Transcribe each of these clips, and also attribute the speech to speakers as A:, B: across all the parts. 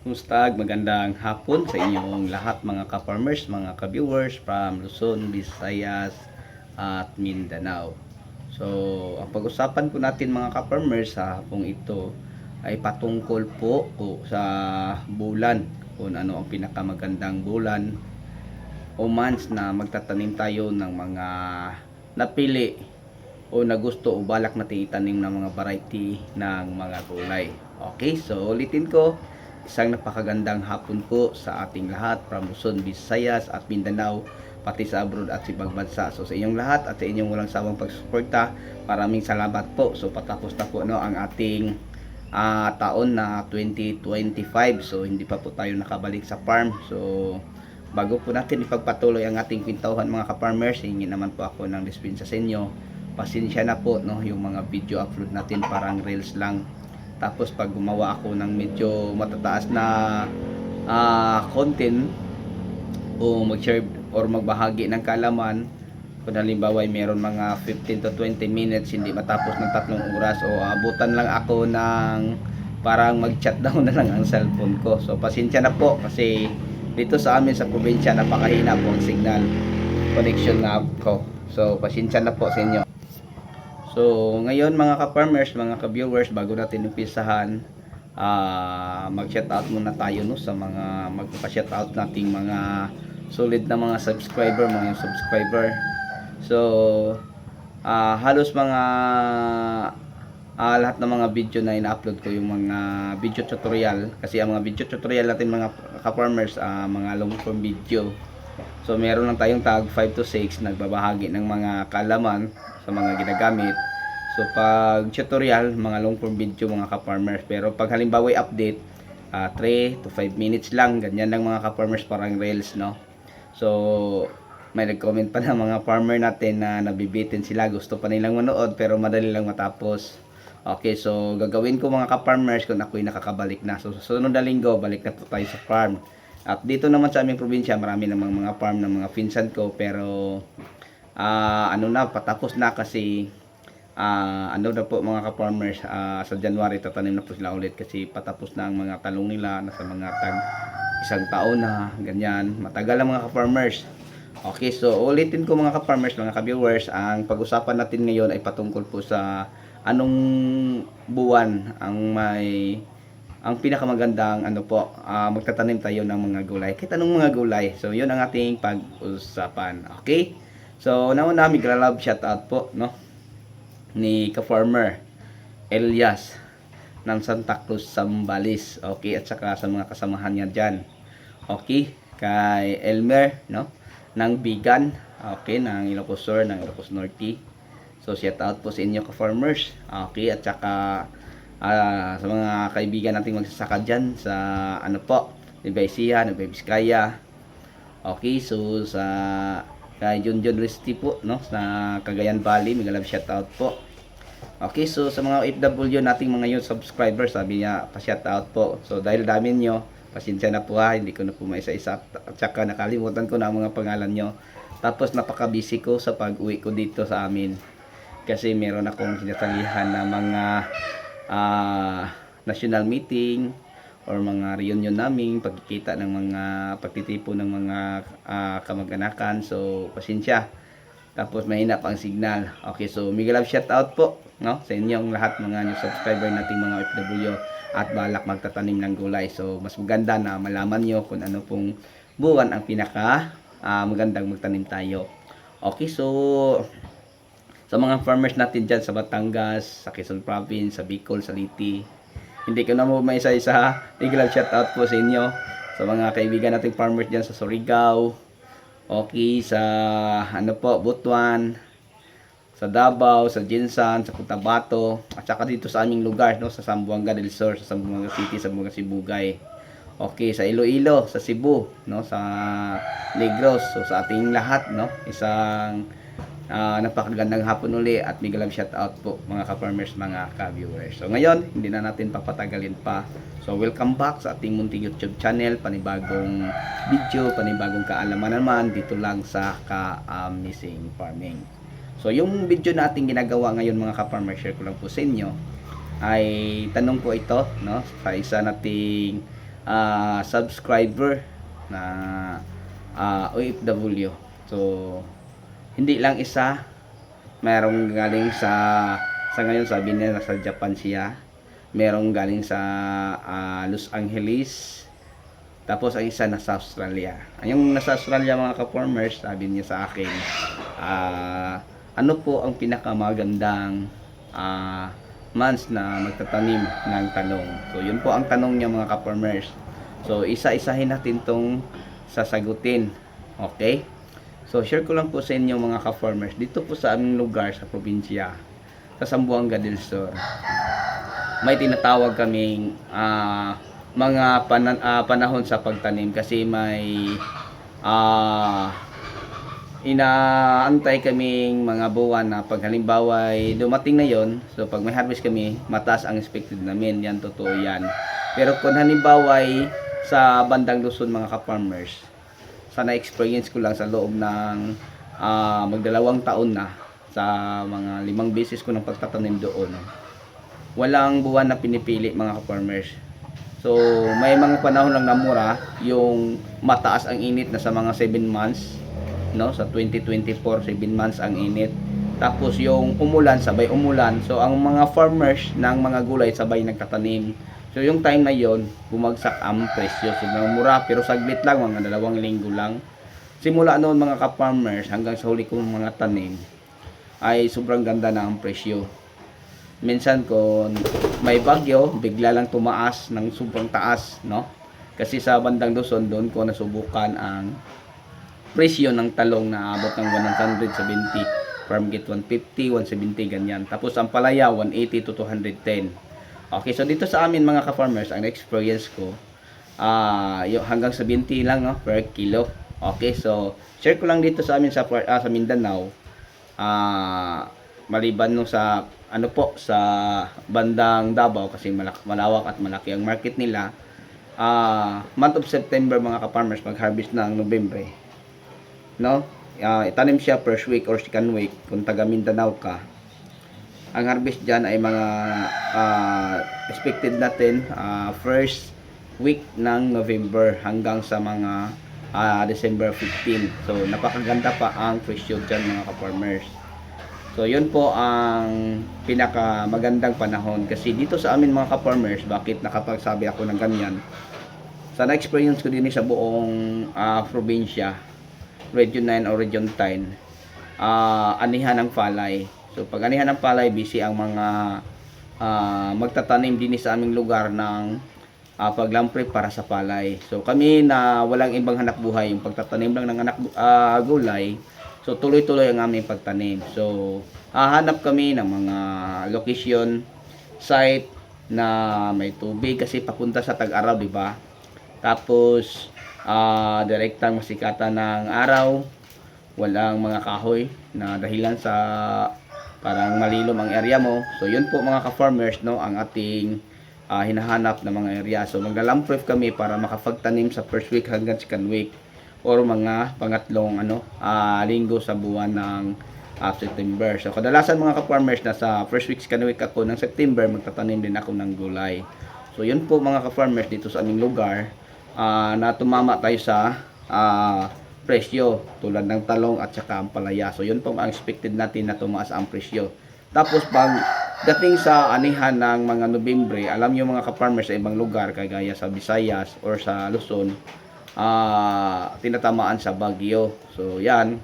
A: Kumusta? Magandang hapon sa inyong lahat mga ka-farmers, mga ka-viewers from Luzon, Visayas at Mindanao. So, ang pag-usapan po natin mga ka-farmers sa hapong ito ay patungkol po sa bulan, kung ano ang pinakamagandang bulan o months na magtatanim tayo ng mga napili o na gusto o balak natin itanim ng mga variety ng mga gulay. Okay, so ulitin ko, isang napakagandang hapon po sa ating lahat from Luzon, Visayas at Mindanao, pati sa abroad at sa ibang bansa. So sa inyong lahat at sa inyong walang sawang pagsuporta, maraming salamat po. So patapos na po ang ating taon na 2025. So hindi pa po tayo nakabalik sa farm. So bago po natin ipagpatuloy ang ating kwentuhan mga ka-farmers, hingi naman po ako ng dispensa sa inyo. Pasensya na po yung mga video upload natin parang reels lang. Tapos pag gumawa ako ng medyo matataas na content o mag-share or magbahagi ng kaalaman, kung halimbawa ay meron mga 15 to 20 minutes hindi matapos ng 3 oras o abutan lang ako ng parang mag-chat down na lang ang cellphone ko. So pasensya na po kasi dito sa amin sa probinsya napakahina po ang signal connection na ko. So pasensya na po sa inyo. So, ngayon mga ka-farmers, mga ka-viewers, bago natin umpisahan, mag-shoutout muna tayo sa mga magpa-shoutout nating mga solid na mga subscriber. So, halos mga lahat ng mga video na ina-upload ko yung mga video tutorial kasi ang mga video tutorial natin mga ka-farmers, mga long form video. So meron lang tayong tag 5 to 6 nagbabahagi ng mga kaalaman sa mga ginagamit. So pag tutorial, mga long form video mga ka-farmers. Pero pag halimbawa update, 3 to 5 minutes lang, ganyan lang mga ka-farmers, parang reels, no? So may nag-comment pa ng mga farmer natin na nabibitin sila, gusto pa nilang manood pero madali lang matapos. Okay, so gagawin ko mga ka-farmers kung ako'y nakakabalik na. So susunod na linggo, balik na po tayo sa farm. At dito naman sa aming probinsya, marami namang mga farm ng mga pinsan ko, pero ano na, patapos na kasi ano na po mga ka-farmers, sa January tatanim na po sila ulit kasi patapos na ang mga talong nila, nasa mga tag 1 taon na, ganyan. Matagal ang mga ka-farmers. Okay, so ulitin ko mga ka-farmers, mga ka-viewers, ang pag-usapan natin ngayon ay patungkol po sa anong buwan ang pinakamagandang magtatanim tayo ng mga gulay. Kahit anong mga gulay. So, yun ang ating pag-usapan. Okay? So, nauna love shoutout po, no? Ni ka-farmer Elias ng Santa Cruz, Zambales. Okay? At saka sa mga kasamahan niya dyan. Okay? Kay Elmer, no? Ng Bigan. Okay? Ng Ilocos Sur, ng Ilocos Norte. So, shoutout po sa inyo ka-farmers. Okay? At saka sa mga kaibigan nating magsasaka dyan sa Nueva Ecija, Nueva Vizcaya. Okay, so sa kay Junjun Resti po, no, sa Cagayan Valley, mga love shoutout po. Okay, so sa mga OFW nating mga youth subscribers, sabi niya pa-shoutout po. So dahil dami nyo, pasensya na po hindi ko na po maisa-isa at saka nakalimutan ko na ang mga pangalan nyo. Tapos napaka-busy ko sa pag-uwi ko dito sa amin. Kasi meron akong sinasalihan na mga national meeting or mga reunion namin, pagkikita ng mga pagtitipo ng mga kamag-anakan. So pasensya, tapos mahina pa ang signal. Okay, so mega love shout out po, no, sa inyong lahat mga new subscriber nating mga OFW at balak magtatanim ng gulay. So mas maganda na malaman nyo kung ano pong buwan ang pinaka magandang magtanim tayo. Okay, so sa mga farmers natin dyan sa Batangas, sa Quezon Province, sa Bicol, sa Liti, hindi ko na mo may isa-isa. Big shout out po sa inyo. Sa mga kaibigan nating farmers dyan sa Surigao, okay, sa Butuan, sa Davao, sa Jinsan, sa Cotabato, at saka dito sa aming lugar, no, sa Zamboanga del Sur, sa Zamboanga City, sa Zamboanga Sibugay. Okay, sa Iloilo, sa Cebu, no, sa Negros. So sa ating lahat, no, isang napakagandang hapon uli at mega love shout out po mga ka-farmers, mga ka-viewers. So ngayon, hindi na natin papatagalin pa. So welcome back sa ating munting YouTube channel, panibagong video, panibagong kaalaman naman dito lang sa Ka-Amazing Farming. So yung video natin ginagawa ngayon mga ka-farmers, share ko lang po sa inyo, ay tanong ko ito, no, sa isa nating subscriber na OFW. So hindi lang isa, merong galing sa ngayon sabi niya nasa Japan siya, merong galing sa Los Angeles, tapos ang isa nasa Australia. Yung nasa Australia mga ka-farmers, sabi niya sa akin, ano po ang pinakamagandang months na magtatanim ng talong. So yun po ang tanong niya mga ka-farmers. So isa-isahin natin tong sasagutin. Okay? So share ko lang po sa inyo mga ka-farmers, dito po sa aming lugar sa probinsya, sa Zamboanga del Sur, may tinatawag kaming mga panahon sa pagtanim, kasi may inaantay kaming mga buwan na pag halimbawa ay dumating na yon. So pag may harvest kami, mataas ang expected namin, yan totoo yan. Pero kung halimbawa ay sa bandang Luzon mga ka-farmers, sana experience ko lang sa loob ng magdalawang taon na, sa mga 5 beses ko ng pagtatanim doon, walang buwan na pinipili mga ka-farmers. So may mga panahon lang na mura, yung mataas ang init na sa mga 7 months, no, sa 2024 7 months ang init. Tapos yung umulan, sabay umulan, so ang mga farmers ng mga gulay sabay nagtatanim. So yung time na yon, bumagsak ang presyo. Sobrang mura, pero saglit lang, mga 2 linggo lang. Simula noon mga ka-farmers hanggang sa huli kong mga tanim, ay sobrang ganda na ang presyo. Minsan kung may bagyo, bigla lang tumaas ng sobrang taas, no? Kasi sa bandang Luzon, doon ko nasubukan ang presyo ng talong na abot ng 170, farm gate 150, 170 ganyan. Tapos ang palaya 180 to 210. Okay, so dito sa amin mga ka-farmers, ang experience ko hanggang 70 lang, no, per kilo. Okay, so share ko lang dito sa amin sa Mindanao. Maliban no sa sa bandang Davao, kasi malawak at malaki ang market nila. Month of September mga ka-farmers, mag-harvest na ang Nobyembre, no? Itanim siya first week or second week kung taga Mindanao ka. Ang harvest dyan ay mga expected natin first week ng November hanggang sa mga December 15. So napakaganda pa ang presyo dyan mga ka-farmers. So yun po ang pinaka magandang panahon, kasi dito sa amin mga ka-farmers, bakit nakapagsabi ako ng ganyan, sa na-experience ko din sa buong probinsya, Region 9 o Region 10, anihan ng palay. So pag anihan ng palay, busy ang mga magtatanim din sa aming lugar ng paglampre para sa palay. So kami na walang ibang hanap buhay, yung pagtatanim lang ng gulay, so tuloy-tuloy ang aming pagtanim. So hahanap kami ng mga location, site na may tubig, kasi papunta sa tag-araw, di ba? Tapos direktang masikatan ng araw, walang mga kahoy na dahilan sa parang malilom ang area mo. So yun po mga ka-farmers, no, ang ating hinahanap na mga area. So maglalampref kami para makapagtanim sa first week hanggang second week, or mga pangatlong linggo sa buwan ng September. So kadalasan mga ka-farmers, na sa first week second week ako ng September, magtatanim din ako ng gulay. So yun po mga ka-farmers, dito sa aming lugar, na tumama tayo sa presyo tulad ng talong at saka ang palaya. So yun po ang expected natin na tumaas ang presyo. Tapos pag dating sa anihan ng mga Nobyembre, alam nyo mga ka-farmers, sa ibang lugar kagaya sa Visayas or sa Luzon, tinatamaan sa bagyo. So yan,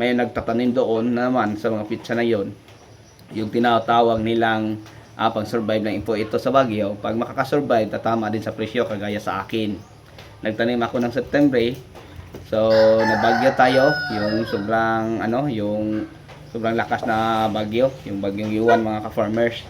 A: may nagtatanim doon naman sa mga pizza na yon, yung tinatawag nilang pang survive ng info ito sa bagyo. Pag makakasurvive, tatama din sa presyo kagaya sa akin. Nagtanim ako ng September, so nabagyo tayo, yung sobrang yung sobrang lakas na bagyo, yung bagyong Yuan mga ka-farmers,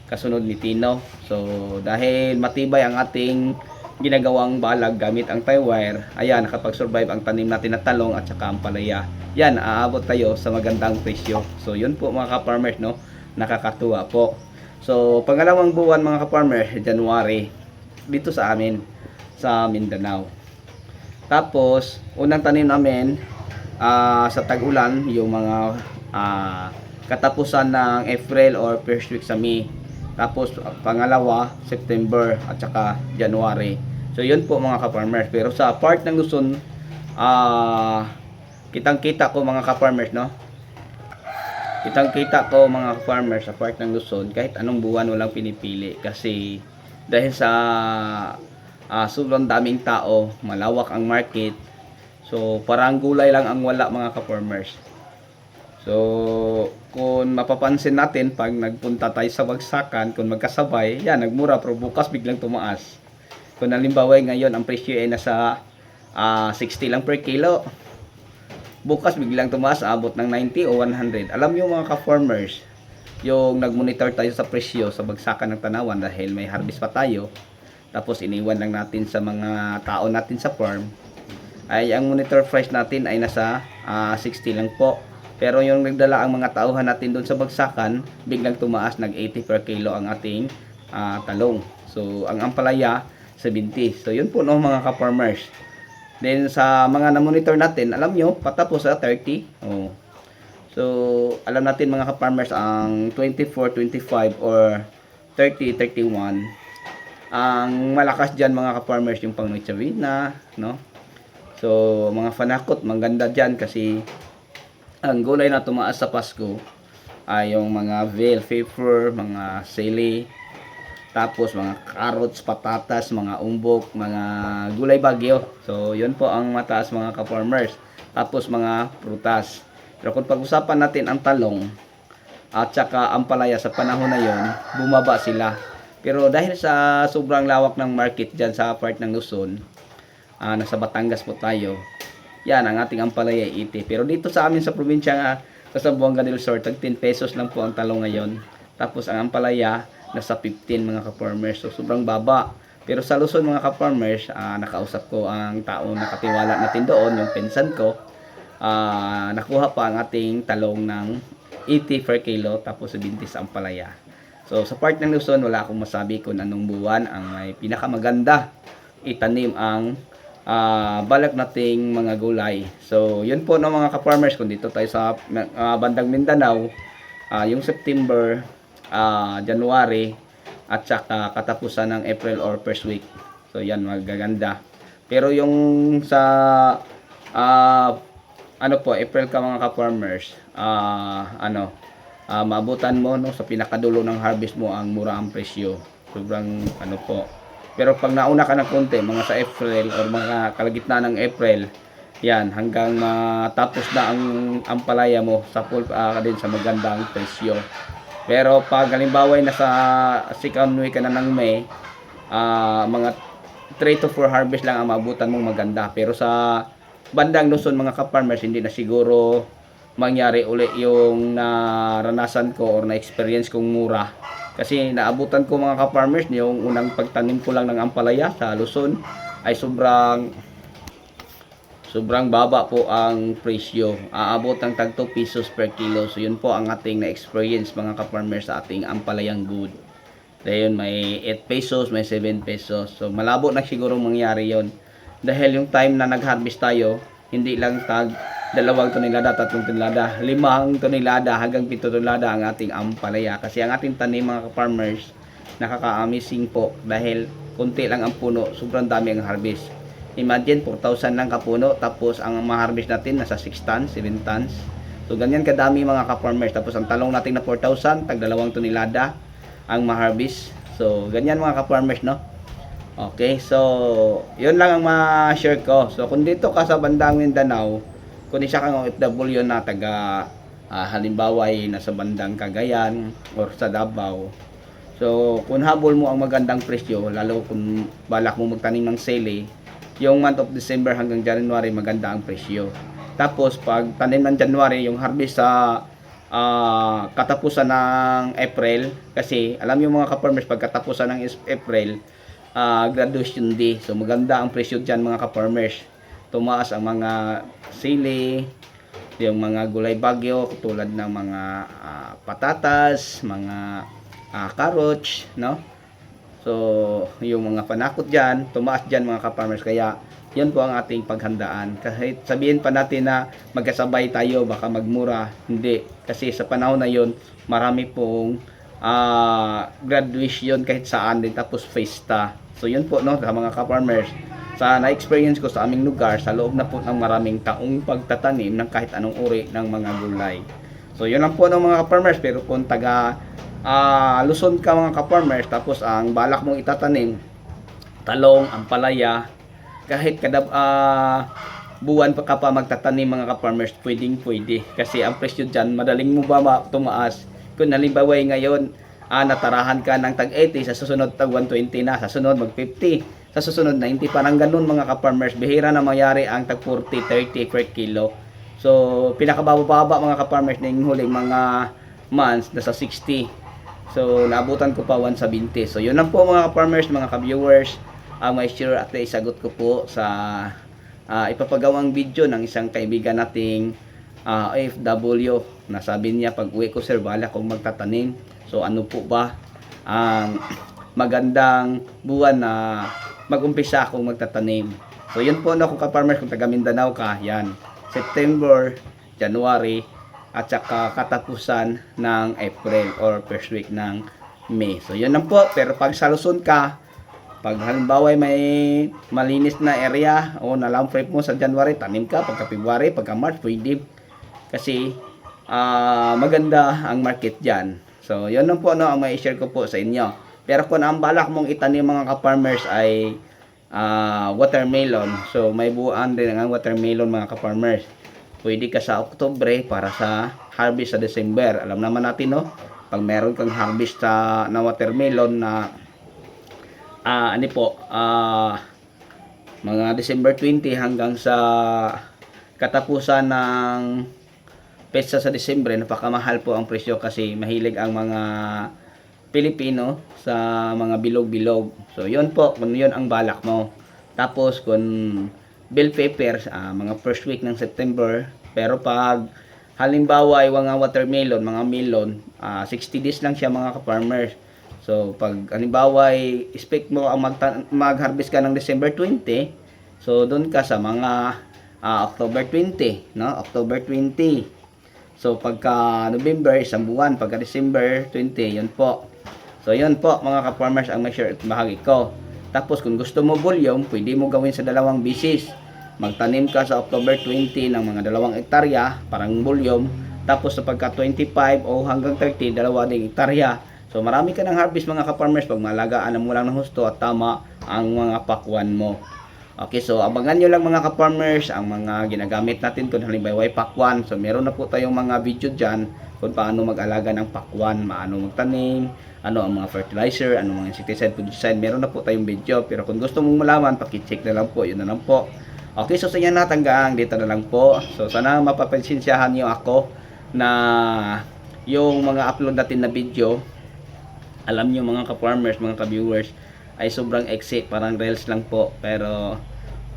A: kasunod ni Tino. So dahil matibay ang ating ginagawang balag gamit ang tie wire, ayan, nakapag-survive ang tanim natin na talong at saka ang palaya. Yan, aabot tayo sa magandang presyo. So yun po mga ka-farmers, no, nakakatuwa po. So pangalawang buwan mga ka-farmers, January, dito sa amin sa Mindanao. Tapos unang tanim namin sa tag-ulan, yung mga katapusan ng April or first week sa May. Tapos pangalawa, September at saka January. So yun po mga ka-farmers. Pero sa part ng Luzon, kitang-kita ko mga ka-farmers, no? Kitang-kita ko mga ka-farmers sa part ng Luzon, kahit anong buwan walang pinipili kasi dahil sa sobrang daming tao, malawak ang market. So parang gulay lang ang wala mga ka-farmers. So, kung mapapansin natin, pag nagpunta tayo sa bagsakan, kung magkasabay, yan, nagmura, pero bukas biglang tumaas. Kung halimbawa ngayon, ang presyo ay nasa 60 lang per kilo. Bukas biglang tumaas, abot ng 90 o 100. Alam nyo mga ka-farmers, yung nag-monitor tayo sa presyo sa bagsakan ng tanawan dahil may harvest pa tayo, tapos iniwan lang natin sa mga tao natin sa farm, ay ang monitor price natin ay nasa 60 lang po. Pero yung nagdala ang mga tauhan natin doon sa bagsakan, biglang tumaas, nag-80 per kilo ang ating talong. So, ang ampalaya, 70. So, yun po no mga ka-farmers. Then, sa mga na-monitor natin, alam nyo, patapos sa 30. Oh. So, alam natin mga ka-farmers, ang 24, 25, or 30, 31, ang malakas dyan mga ka-farmers, yung pang Noche Buena, no? So, mga fanakot, maganda dyan kasi ang gulay na tumaas sa Pasko ay yung mga bell pepper, mga sili, tapos mga carrots, patatas, mga umbok, mga gulay bagyo. So, yun po ang mataas mga ka-farmers. Tapos mga prutas. Pero kung pag-usapan natin ang talong at saka ang palaya sa panahon na yon, bumaba sila. Pero dahil sa sobrang lawak ng market dyan sa part ng Luzon, nasa Batangas po tayo, yan ang ating ampalaya 80. Pero dito sa amin sa probinsya nga, sa Zamboanga del Sur, tag 10 pesos lang po ang talong ngayon. Tapos ang ampalaya nasa 15 mga ka-farmers. So sobrang baba. Pero sa Luzon mga ka-farmers, nakausap ko ang tao na katiwala natin doon, yung pinsan ko. Nakuha pa ang ating talong ng 80 per kilo, tapos 70 sa ampalaya. So sa part ng Luzon, wala akong masabi kung anong buwan ang may pinakamaganda itanim ang balak nating mga gulay. So, yun po no mga ka-farmers, kung dito tayo sa bandang Mindanao, yung September, January, at saka katapusan ng April or first week. So, yan, magaganda. Pero yung sa April ka mga ka-farmers, maabutan mo no sa pinakadulo ng harvest mo ang mura ang presyo. Sobrang pero pag nauna ka ng konti, mga sa April or mga kalagitnaan ng April, yan, hanggang matapos na ang ampalaya mo sa full din sa magandang presyo. Pero pag halimbawa nasa second week ka na ng May, mga 3 to 4 harvest lang ang maabutan mong maganda. Pero sa bandang Luzon mga ka-farmers, hindi na siguro mangyari uli yung naranasan ko or na-experience kong mura. Kasi naabutan ko mga ka-farmers, yung unang pagtanim ko lang ng ampalaya sa Luzon ay sobrang baba po ang presyo. Aabot ng tag 2 pesos per kilo. So yun po ang ating na-experience mga ka-farmers sa ating ampalayang good. Dahil may 8 pesos, may 7 pesos. So malabo na siguro mangyari yon. Dahil yung time na nag-harvest tayo, hindi lang tag 2 tonelada, 3 tonelada, 5 tonelada hanggang 7 tonelada ang ating ampalaya. Kasi ang ating tanim mga ka-farmers, nakaka-amazing po dahil konti lang ang puno, sobrang dami ang harvest. Imagine 4,000 lang kapuno, tapos ang ma-harvest natin nasa 6 tons, 7 tons. So ganyan kadami mga ka-farmers. Tapos ang talong natin na 4,000, tag 2 tonelada ang ma-harvest. So ganyan mga ka-farmers, no? Okay, so yun lang ang ma-share ko. So kung dito ka sa bandang Mindanao, kung isa kang OFW na taga halimbawa ay nasa bandang Cagayan or sa Davao, so kung habol mo ang magandang presyo, lalo kung balak mo magtanim ng sili, yung month of December hanggang January maganda ang presyo. Tapos pag tanim ng January, yung harvest sa katapusan ng April, kasi alam yung mga ka-farmers, pag katapusan ng April, graduation day. So maganda ang presyo dyan mga ka-farmers. Tumaas ang mga sili, yung mga gulay bagyo, tulad ng mga patatas, mga carrots, no? So, yung mga panakot dyan, tumaas dyan mga ka-farmers. Kaya, yun po ang ating paghandaan. Kahit sabihin pa natin na magkasabay tayo, baka magmura, hindi. Kasi sa panahon na yun, marami pong graduation kahit saan din, tapos fiesta. So yun po no, sa mga ka-farmers, sa na-experience ko sa aming lugar, sa loob na po ng maraming taong pagtatanim ng kahit anong uri ng mga gulay. So yun lang po ng mga ka-farmers. Pero kung taga Luzon ka mga ka-farmers, tapos ang balak mong itatanim talong, ampalaya, kahit kada buwan pa ka pa magtatanim mga ka-farmers, pwede. Kasi ang presyo dyan, madaling mo ba tumaas. Kung halimbawa ngayon, natarahan ka ng tag 80, sa susunod tag 120 na, sa sunod mag 50, sa susunod 90, parang ganun mga ka-farmers. Bihira na mayari ang tag 40, 30 per kilo. So, pinakababa mga ka-farmers ng huling mga months, nasa 60. So, naabutan ko pa 170. So, yun lang po mga ka-farmers, mga ka-viewers. May sure at isagot ko po sa ipapagawang video ng isang kaibigan nating OFW. Nasabi niya, pag uwi ko sir, bala kong magtatanim. So ano po ba ang magandang buwan na mag-umpisa akong magtatanim? So yun po no, kung ka-farmers, kung taga Mindanao ka, yan, September, January, at saka katapusan ng April or first week ng May. So yun lang po. Pero pag sa Luzon ka, pag halimbawa may malinis na area o nalang prep mo sa January, tanim ka. Pagka February, pagka March, pwede. Kasi maganda ang market dyan. So, yun lang po no, ang may share ko po sa inyo. Pero kung ang balak mong itanim mga ka-farmers ay watermelon. So, may buuan din ang watermelon mga ka-farmers. Pwede ka sa Oktubre para sa harvest sa December. Alam naman natin no, pag meron kang harvest na watermelon na mga December 20 hanggang sa katapusan ng petsa sa December, napakamahal po ang presyo kasi mahilig ang mga Pilipino sa mga bilog-bilog. So yun po, kung yun ang balak mo. Tapos kung bell peppers, mga first week ng September. Pero pag halimbawa ay mga watermelon, mga melon, 60 days lang siya mga ka-farmers. So, pag halimbawa ay expect mo ang mag-harvest ka ng December 20, so doon ka sa mga October 20, no? October 20. So, pagka November, isang buwan. Pagka December 20, yun po. So, yun po, mga ka-farmers, ang may share at bahagi ko. Tapos, kung gusto mo volume, pwede mo gawin sa dalawang bisis. Magtanim ka sa October 20 ng mga 2 hektarya, parang volume. Tapos, sa pagka 25 o hanggang 30, 2 hektarya. So marami ka ng harvest mga ka-farmers pag malagaan mo lang ng husto at tama ang mga pakwan mo. Okay, so abangan nyo lang mga ka-farmers ang mga ginagamit natin kung halimbawa ay pakwan. So meron na po tayong mga video dyan kung paano mag-alaga ng pakwan, paano magtanim, ano ang mga fertilizer, ano mga insecticide, fungicide. Meron na po tayong video. Pero kung gusto mong malaman, pakicheck na lang po. Yun na lang po. Okay, so sa inyo natanggang dito na lang po. So sana mapapansinsyahan nyo ako na yung mga upload natin na video, alam nyo mga ka-farmers, mga ka-viewers, ay sobrang exe, parang reels lang po. Pero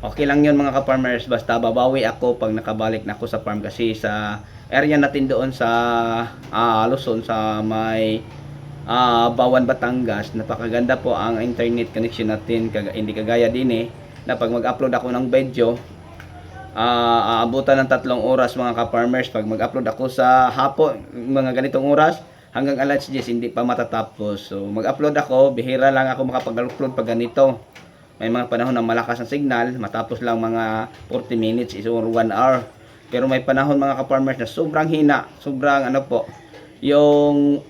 A: okay lang yun mga ka-farmers, basta babawi ako pag nakabalik na ako sa farm. Kasi sa area natin doon sa Luzon, sa may Bawan, Batangas, napakaganda po ang internet connection natin. Hindi kagaya din na pag mag-upload ako ng video, aabutan ng 3 oras mga ka-farmers. Pag mag-upload ako sa hapon, mga ganitong oras, hanggang alas 10 hindi pa matatapos. So mag-upload ako, bihira lang ako makapag-upload pag ganito. May mga panahon na malakas ang signal, matapos lang mga 40 minutes is or 1 hour. Pero may panahon mga ka-farmers na sobrang hina, sobrang yung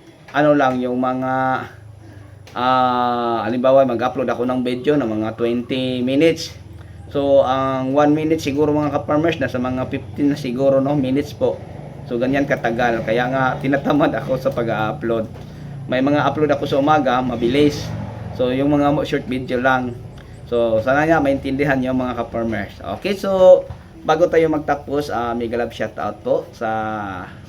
A: yung mga halimbawa mag-upload ako ng video na mga 20 minutes. So ang 1 minute siguro mga ka-farmers nasa mga 15 na siguro minutes po. So ganyan katagal, kaya nga tinatamad ako sa pag-upload. May mga upload ako sa umaga, mabilis. So yung mga short video lang. So sana nga maintindihan niyo mga ka-farmers. Okay, so bago tayo magtapos, mega love shoutout po sa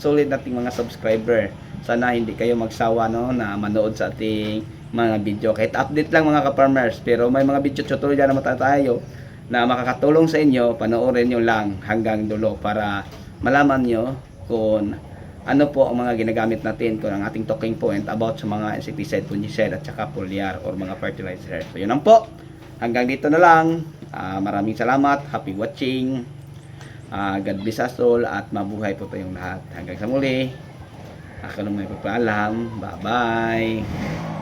A: solid nating mga subscriber. Sana hindi kayo magsawa na manood sa ating mga video. Kahit update lang mga ka-farmers, pero may mga video tutorial naman tayo na makakatulong sa inyo. Panoorin nyo lang hanggang dulo para malaman nyo kung ano po ang mga ginagamit natin, kung ang ating talking point about sa mga insecticide, fungicide at saka foliar or mga fertilizer. So yun lang po. Hanggang dito na lang. Maraming salamat. Happy watching. God bless us all at mabuhay po tayong lahat. Hanggang sa muli. Ako lang may papaalam. Bye-bye.